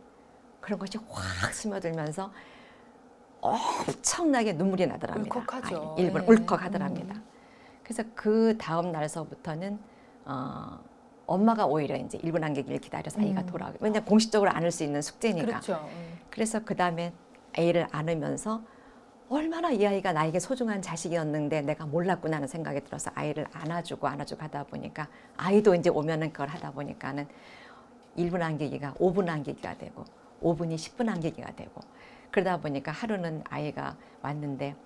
그런 것이 확 스며들면서 엄청나게 눈물이 나더랍니다. 울컥하죠. 1분 네. 울컥하더랍니다. 그래서 그 다음 날서부터는 엄마가 오히려 이제 1분 안기기를 기다려서 아이가 돌아오고, 왜냐면 공식적으로 안을 수 있는 숙제니까. 그렇죠. 그래서 그 다음에 애를 안으면서 얼마나 이 아이가 나에게 소중한 자식이었는데 내가 몰랐구나 하는 생각이 들어서 아이를 안아주고 하다 보니까 아이도 이제 오면은 그걸 하다 보니까는 1분 안기기가 5분 안기기가 되고 5분이 10분 안기기가 되고, 그러다 보니까 하루는 아이가 왔는데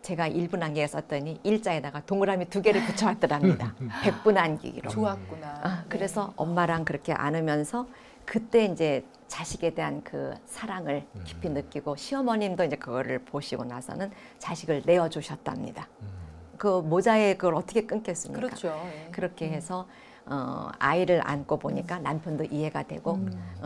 제가 1분 안기기 썼더니 일자에다가 동그라미 2개를 붙여왔더랍니다. 100분 안기기로. 좋았구나. 그래서 엄마랑 그렇게 안으면서 그때 이제 자식에 대한 그 사랑을 깊이 느끼고, 시어머님도 이제 그거를 보시고 나서는 자식을 내어주셨답니다. 그 모자에 그걸 어떻게 끊겠습니까? 그렇죠. 예. 그렇게 해서 아이를 안고 보니까 남편도 이해가 되고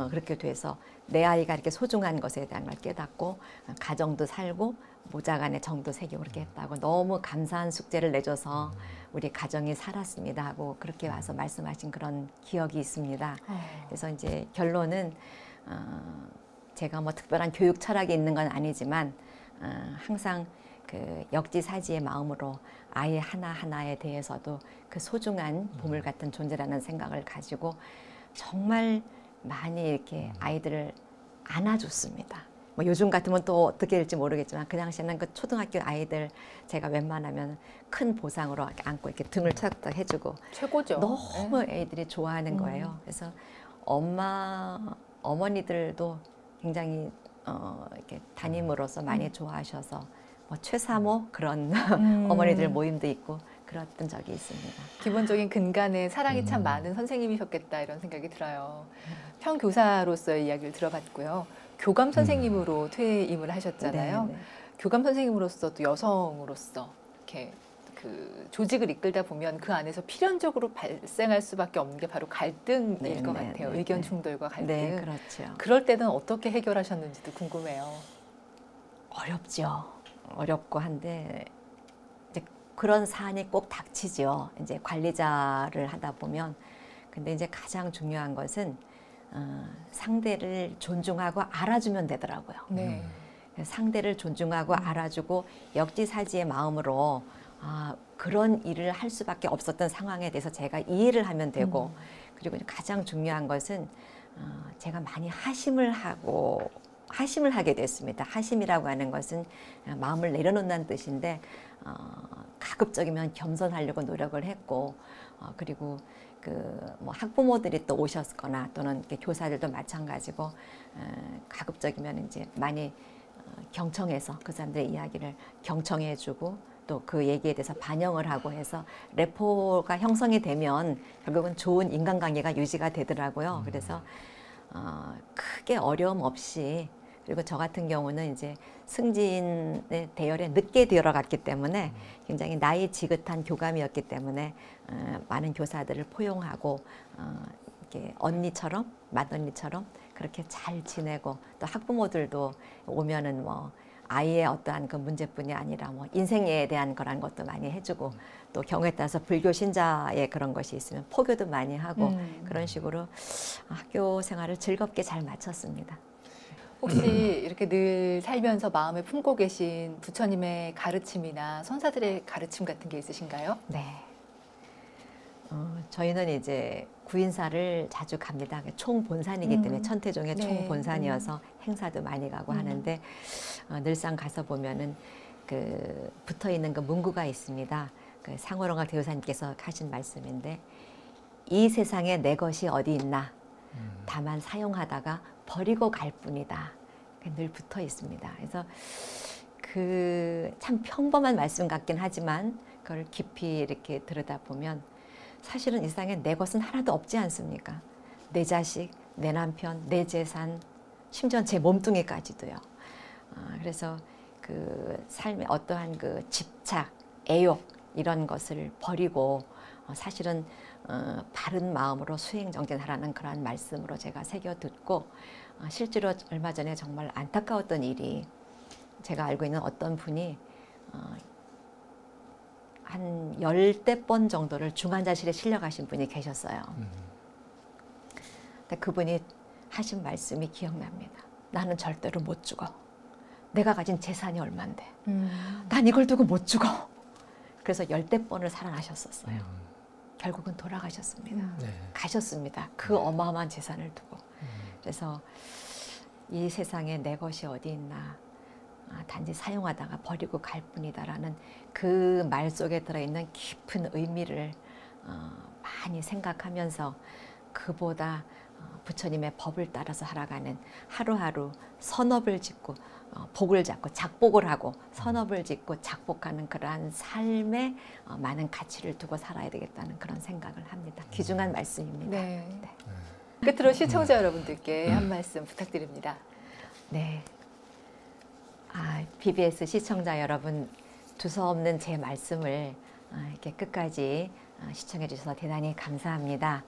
그렇게 돼서 내 아이가 이렇게 소중한 것에 대한 걸 깨닫고 가정도 살고 모자간에 정도 새기고 그렇게 했다고, 너무 감사한 숙제를 내줘서 우리 가정이 살았습니다 하고 그렇게 와서 말씀하신 그런 기억이 있습니다. 그래서 이제 결론은 제가 뭐 특별한 교육 철학이 있는 건 아니지만 항상 그 역지사지의 마음으로 아이 하나하나에 대해서도 그 소중한 보물 같은 존재라는 생각을 가지고 정말 많이 이렇게 아이들을 안아줬습니다. 뭐 요즘 같으면 또 어떻게 될지 모르겠지만 그 당시에는 그 초등학교 아이들 제가 웬만하면 큰 보상으로 이렇게 안고 이렇게 등을 탁탁 해주고 최고죠. 너무 애들이 좋아하는 거예요. 그래서 어머니들도 굉장히 이렇게 담임으로서 많이 좋아하셔서 뭐 최사모 그런 어머니들 모임도 있고 그랬던 적이 있습니다. 기본적인 근간에 사랑이 참 많은 선생님이셨겠다 이런 생각이 들어요. 평교사로서의 이야기를 들어봤고요. 교감 선생님으로 퇴임을 하셨잖아요. 네, 네. 교감 선생님으로서 또 여성으로서 이렇게 그 조직을 이끌다 보면 그 안에서 필연적으로 발생할 수밖에 없는 게 바로 갈등일 네, 것 네, 같아요. 네, 의견 네. 충돌과 갈등. 네, 그렇죠. 그럴 때는 어떻게 해결하셨는지도 궁금해요. 어렵죠. 어렵고 한데 이제 그런 사안이 꼭 닥치죠. 이제 관리자를 하다 보면. 근데 이제 가장 중요한 것은 상대를 존중하고 알아주면 되더라고요. 네. 상대를 존중하고 알아주고 역지사지의 마음으로 그런 일을 할 수밖에 없었던 상황에 대해서 제가 이해를 하면 되고 그리고 가장 중요한 것은 제가 많이 하심을 하게 됐습니다. 하심이라고 하는 것은 마음을 내려놓는다는 뜻인데 가급적이면 겸손하려고 노력을 했고 그리고 뭐 학부모들이 또 오셨거나 또는 교사들도 마찬가지고 가급적이면 이제 많이 경청해서 그 사람들의 이야기를 경청해주고 또 그 얘기에 대해서 반영을 하고 해서 레포가 형성이 되면 결국은 좋은 인간관계가 유지가 되더라고요. 그래서 크게 어려움 없이 그리고 저 같은 경우는 이제 승진의 대열에 늦게 들어갔기 때문에 굉장히 나이 지긋한 교감이었기 때문에 많은 교사들을 포용하고 이렇게 언니처럼 맏언니처럼 그렇게 잘 지내고 또 학부모들도 오면은 뭐 아이의 어떠한 그 문제뿐이 아니라 뭐 인생에 대한 그런 것도 많이 해주고 또 경우에 따라서 불교 신자의 그런 것이 있으면 포교도 많이 하고 그런 식으로 학교 생활을 즐겁게 잘 마쳤습니다. 혹시 이렇게 늘 살면서 마음에 품고 계신 부처님의 가르침이나 선사들의 가르침 같은 게 있으신가요? 네. 저희는 이제 구인사를 자주 갑니다. 총본산이기 때문에 천태종의 네. 총본산이어서 행사도 많이 가고 하는데 늘상 가서 보면은 붙어 있는 그 문구가 있습니다. 상호롱학 대우사님께서 하신 말씀인데 이 세상에 내 것이 어디 있나 다만 사용하다가 버리고 갈 뿐이다. 늘 붙어 있습니다. 그래서 참 평범한 말씀 같긴 하지만 그걸 깊이 이렇게 들여다보면 사실은 이 세상에 내 것은 하나도 없지 않습니까? 내 자식, 내 남편, 내 재산, 심지어 제 몸뚱이까지도요. 그래서 삶의 어떠한 집착, 애욕 이런 것을 버리고 사실은 바른 마음으로 수행정진하라는 그런 말씀으로 제가 새겨 듣고 실제로 얼마 전에 정말 안타까웠던 일이 제가 알고 있는 어떤 분이 한 10번 정도를 중환자실에 실려가신 분이 계셨어요. 근데 그분이 하신 말씀이 기억납니다. 나는 절대로 못 죽어. 내가 가진 재산이 얼만데. 난 이걸 두고 못 죽어. 그래서 10번을 살아나셨었어요. 결국은 돌아가셨습니다. 네. 가셨습니다. 그 어마어마한 재산을 두고. 그래서 이 세상에 내 것이 어디 있나. 단지 사용하다가 버리고 갈 뿐이다라는 그 말 속에 들어있는 깊은 의미를 많이 생각하면서 그보다 부처님의 법을 따라서 살아가는 하루하루 선업을 짓고 복을 잡고 작복을 하고 선업을 짓고 작복하는 그러한 삶에 많은 가치를 두고 살아야 되겠다는 그런 생각을 합니다. 귀중한 말씀입니다. 네. 네. 끝으로 시청자 여러분들께 한 말씀 부탁드립니다. 네. BBS 시청자 여러분, 두서없는 제 말씀을 이렇게 끝까지 시청해 주셔서 대단히 감사합니다.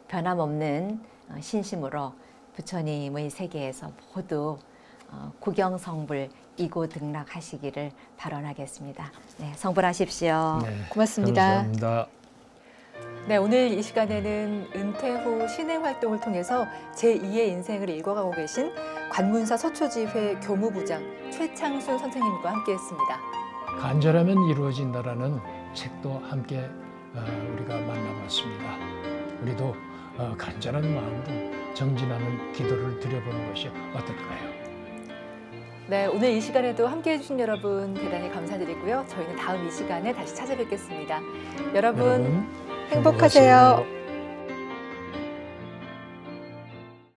변함없는 신심으로 부처님의 세계에서 모두 구경성불 이고등락하시기를 발언하겠습니다. 네, 성불하십시오. 네, 고맙습니다. 감사합니다. 네, 오늘 이 시간에는 은퇴 후 신행 활동을 통해서 제2의 인생을 읽어가고 계신 관문사 서초지회 교무부장 최창순 선생님과 함께했습니다. 간절하면 이루어진다라는 책도 함께 우리가 만나봤습니다. 우리도 간절한 마음으로 정진하는 기도를 드려보는 것이 어떨까요? 네, 오늘 이 시간에도 함께해 주신 여러분 대단히 감사드리고요. 저희는 다음 이 시간에 다시 찾아뵙겠습니다. 여러분 행복하세요.